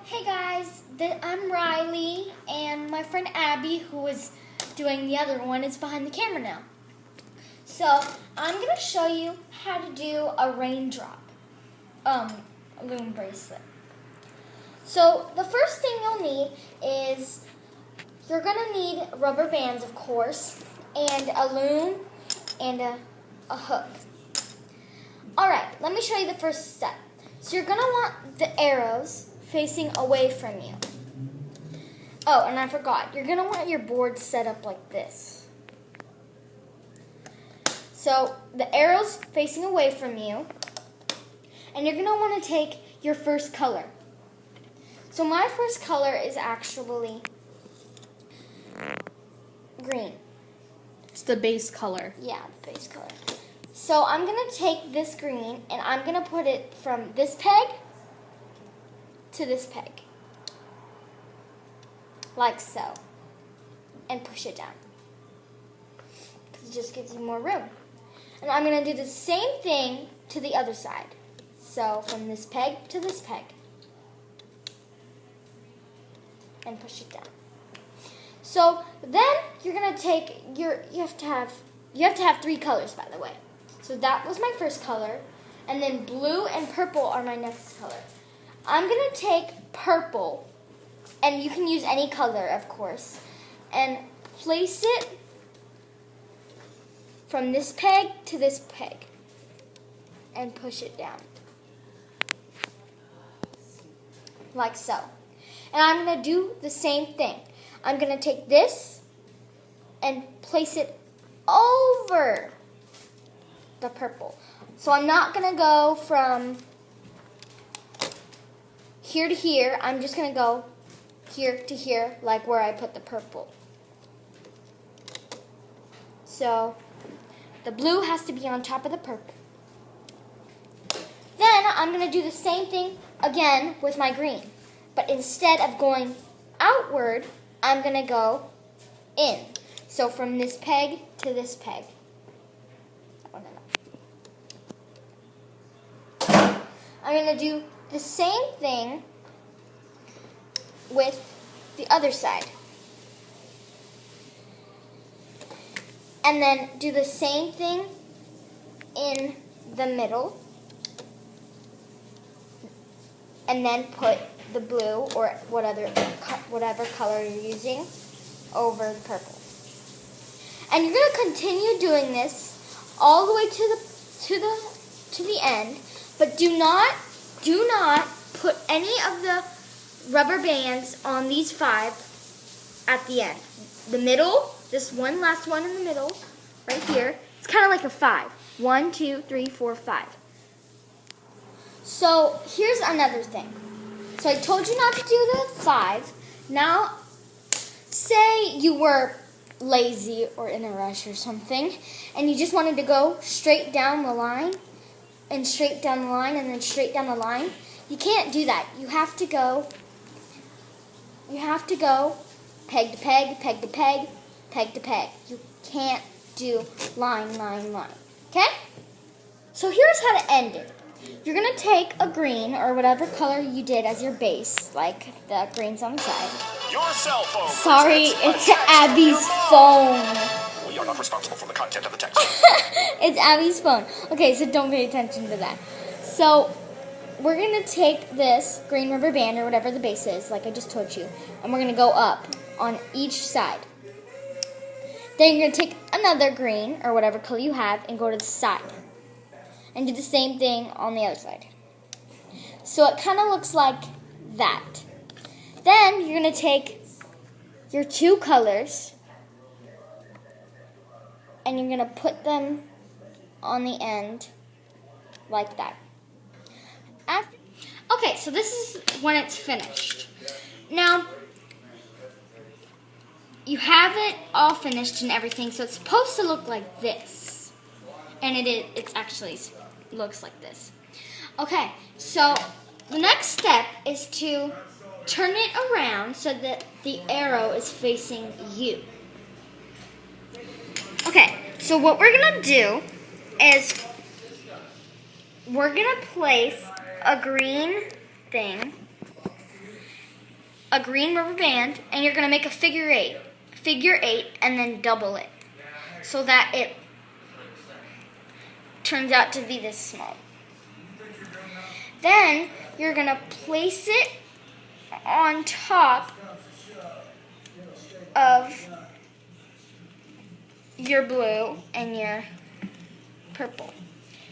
Hey guys, I'm Riley, and my friend Abby, who is doing the other one, is behind the camera now. So I'm going to show you how to do a raindrop loom bracelet. So the first thing you'll need is you're going to need rubber bands, of course, and a loom and a hook. Alright, let me show you the first step. So you're going to want the arrows facing away from you. Oh, and I forgot. You're going to want your board set up like this. So the arrows facing away from you. And you're going to want to take your first color. So my first color is actually green. It's the base color. Yeah, the base color. So I'm going to take this green and I'm going to put it from this peg to this peg, like so, and push it down, because it just gives you more room. And I'm going to do the same thing to the other side, so from this peg to this peg, and push it down. So then you're going to take you have to have 3 colors, by the way. So that was my first color, and then blue and purple are my next color. I'm going to take purple, and you can use any color, of course, and place it from this peg to this peg, and push it down, like so. And I'm going to do the same thing. I'm going to take this and place it over the purple. So I'm not going to go from here to here. I'm just going to go here to here, like where I put the purple. So the blue has to be on top of the purple. Then I'm going to do the same thing again with my green. But instead of going outward, I'm going to go in. So from this peg to this peg. I'm going to do the same thing with the other side. And then do the same thing in the middle. And then put the blue or whatever color you're using over the purple. And you're going to continue doing this all the way to the end. But do not put any of the rubber bands on these 5 at the end. The middle, this one last one in the middle, right here, it's kind of like a 5. 1, 2, 3, 4, 5. So here's another thing. So I told you not to do the 5. Now, say you were lazy or in a rush or something, and you just wanted to go straight down the line, and straight down the line, and then straight down the line. You can't do that. You have to go peg to peg, peg to peg, peg to peg. You can't do line, line, line. Okay? So here's how to end it. You're going to take a green or whatever color you did as your base, like the green's on the side. Your cell phone. Sorry, it's Abby's phone. We are not responsible for the content of the text. It's Abby's phone. Okay, so don't pay attention to that. So we're going to take this green rubber band or whatever the base is, like I just told you, and we're going to go up on each side. Then you're going to take another green or whatever color you have and go to the side. And do the same thing on the other side. So it kind of looks like that. Then you're going to take your 2 colors and you're going to put them on the end like that. Okay, so this is when it's finished. Now, you have it all finished and everything, so it's supposed to look like this. And it actually looks like this. Okay, so the next step is to turn it around so that the arrow is facing you. Okay, so what we're going to do is we're going to place a green thing a green rubber band, and you're going to make a figure eight, and then double it so that it turns out to be this small. Then you're going to place it on top of your blue and your purple.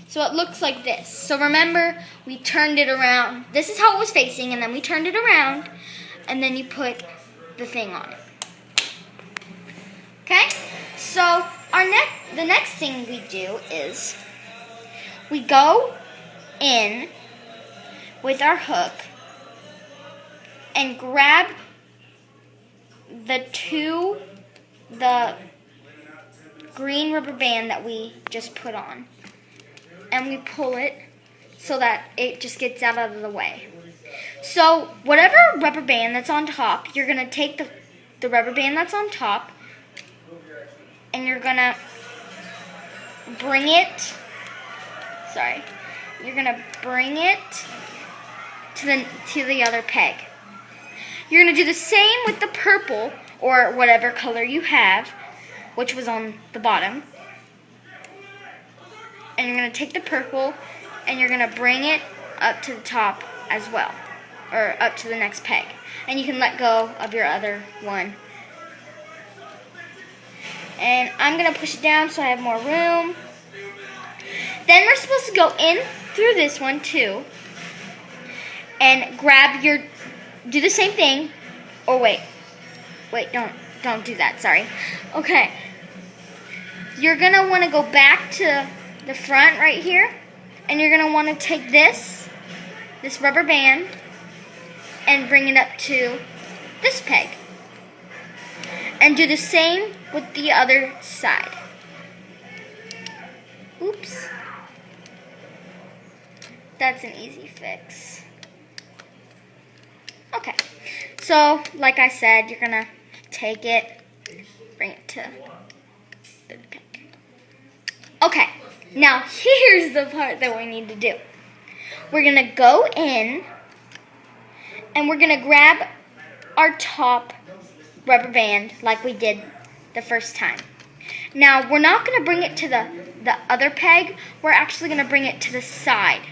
So it looks like this. So remember, we turned it around. This is how it was facing, and then we turned it around, and then you put the thing on it. Okay? So the next thing we do is we go in with our hook and grab the green rubber band that we just put on, and we pull it so that it just gets out of the way. So whatever rubber band that's on top, you're going to take the rubber band that's on top, and you're going to bring it to the other peg. You're going to do the same with the purple, or whatever color you have, which was on the bottom. And you're going to take the purple, and you're going to bring it up to the top as well, or up to the next peg. And you can let go of your other one. And I'm going to push it down so I have more room. Then we're supposed to go in through this one too, and do the same thing. Oh wait, don't do that, sorry. Okay. You're going to want to go back to the front right here, and you're going to want to take this rubber band and bring it up to this peg. And do the same with the other side. Oops. That's an easy fix. Okay. So, like I said, you're going to take it, bring it to the peg. Okay. Now, here's the part that we need to do. We're going to go in, and we're going to grab our top rubber band like we did the first time. Now, we're not going to bring it to the other peg. We're actually going to bring it to the side.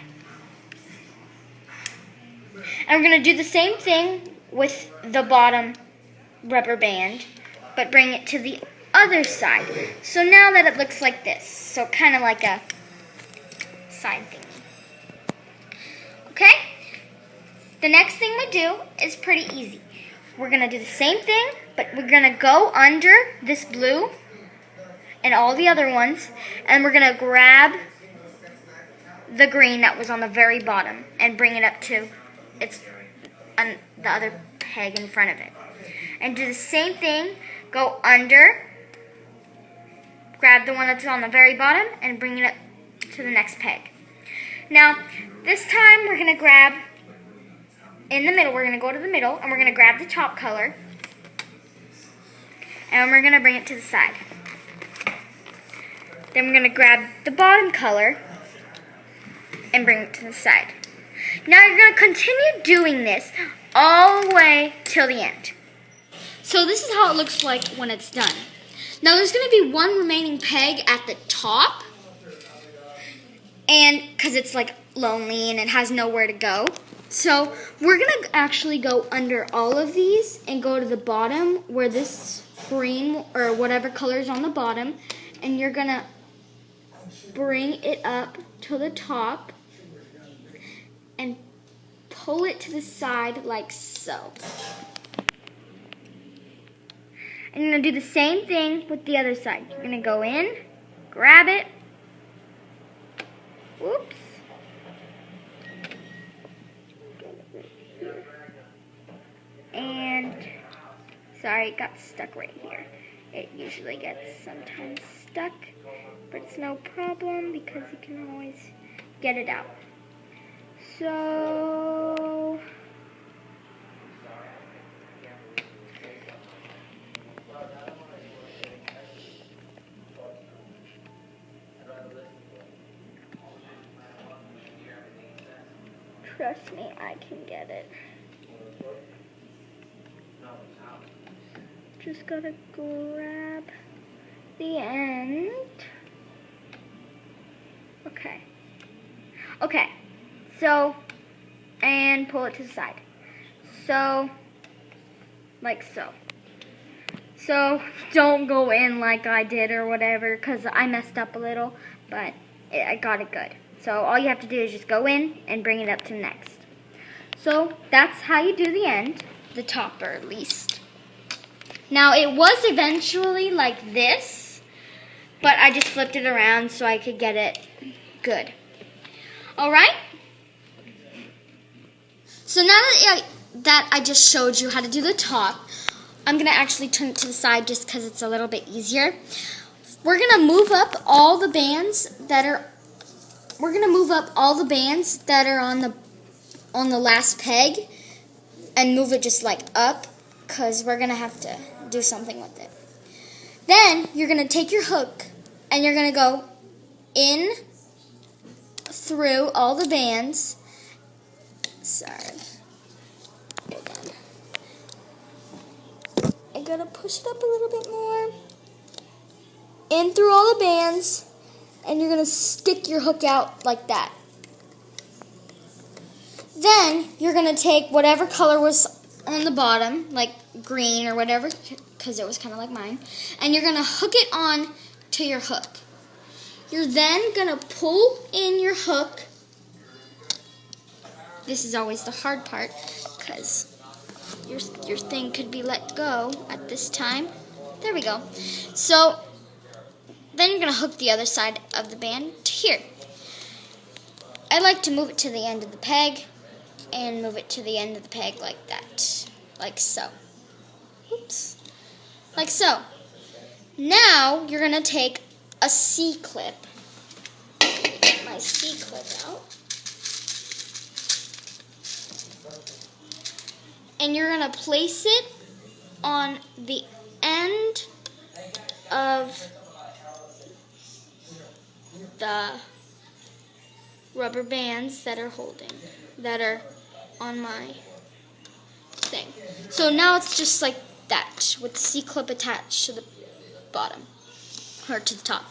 And we're going to do the same thing with the bottom rubber band, but bring it to the other side. So now that it looks like this, so kind of like a side thingy. Okay? The next thing we do is pretty easy. We're going to do the same thing, but we're going to go under this blue and all the other ones, and we're going to grab the green that was on the very bottom and bring it up to the other peg in front of it. And do the same thing, go under, grab the one that's on the very bottom, and bring it up to the next peg. Now, this time we're going to grab in the middle, we're going to go to the middle, and we're going to grab the top color, and we're going to bring it to the side. Then we're going to grab the bottom color and bring it to the side. Now you're going to continue doing this all the way till the end. So this is how it looks like when it's done. Now there's going to be one remaining peg at the top, and because it's like lonely and it has nowhere to go. So we're going to actually go under all of these and go to the bottom where this green or whatever color is on the bottom, and you're going to bring it up to the top and pull it to the side like so. And you're going to do the same thing with the other side. You're going to go in, grab it, whoops, and sorry, it got stuck right here. It usually gets sometimes stuck, but it's no problem because you can always get it out. So trust me, I can get it. Just gotta grab the end. Okay, so, and pull it to the side. So, like so. So, don't go in like I did or whatever, because I messed up a little, but I got it good. So, all you have to do is just go in and bring it up to next. So, that's how you do the end, the topper at least. Now, it was eventually like this, but I just flipped it around so I could get it good. Alright? So now that I just showed you how to do the top, I'm going to actually turn it to the side just because it's a little bit easier. We're going to move up all the bands that are on the last peg and move it just like up, because we're going to have to do something with it. Then you're going to take your hook and you're going to go in through all the bands. Sorry. I gotta push it up a little bit more. In through all the bands, and you're gonna stick your hook out like that. Then you're gonna take whatever color was on the bottom, like green or whatever, because it was kind of like mine, and you're gonna hook it on to your hook. You're then gonna pull in your hook. This is always the hard part, because your thing could be let go at this time. There we go. So then you're going to hook the other side of the band to here. I like to move it to the end of the peg and move it to the end of the peg like that. Like so. Oops. Like so. Now you're going to take a C-clip. Get my C-clip out. And you're going to place it on the end of the rubber bands that are on my thing. So now it's just like that, with the C-clip attached to the bottom, or to the top.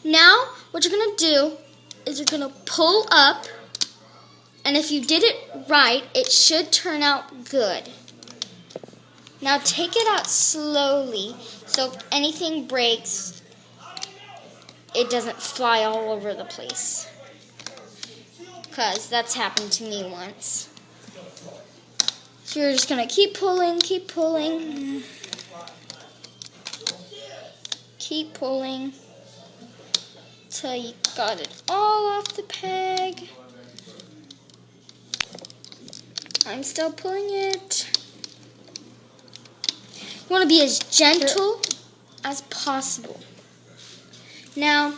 Now, what you're going to do is you're going to pull up, and if you did it right, it should turn out good. Now take it out slowly, so if anything breaks, it doesn't fly all over the place. Because that's happened to me once. So you're just going to keep pulling, keep pulling. Keep pulling till you got it all off the peg. I'm still pulling it. You want to be as gentle as possible. Now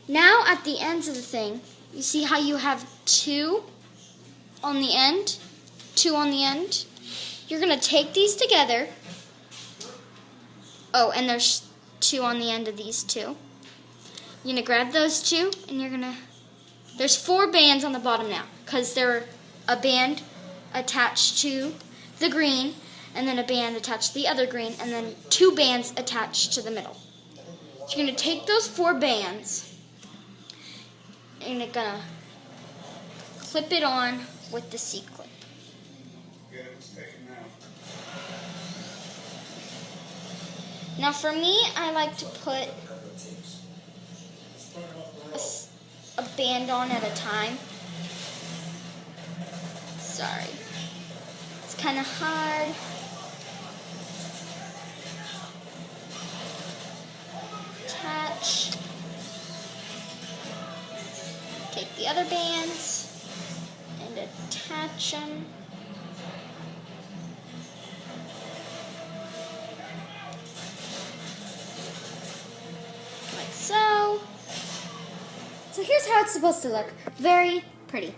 at the ends of the thing, you see how you have two on the end? Two on the end? You're going to take these together. Oh, and there's two on the end of these two. You're going to grab those two, and you're going to... There's 4 bands on the bottom now, because they're a band attached to the green, and then a band attached to the other green, and then 2 bands attached to the middle. So you're going to take those 4 bands, and you're going to clip it on with the C-clip. Now for me, I like to put a band on at a time. Sorry. It's kind of hard. Attach. Take the other bands and attach them. Like so. So here's how it's supposed to look. Very pretty.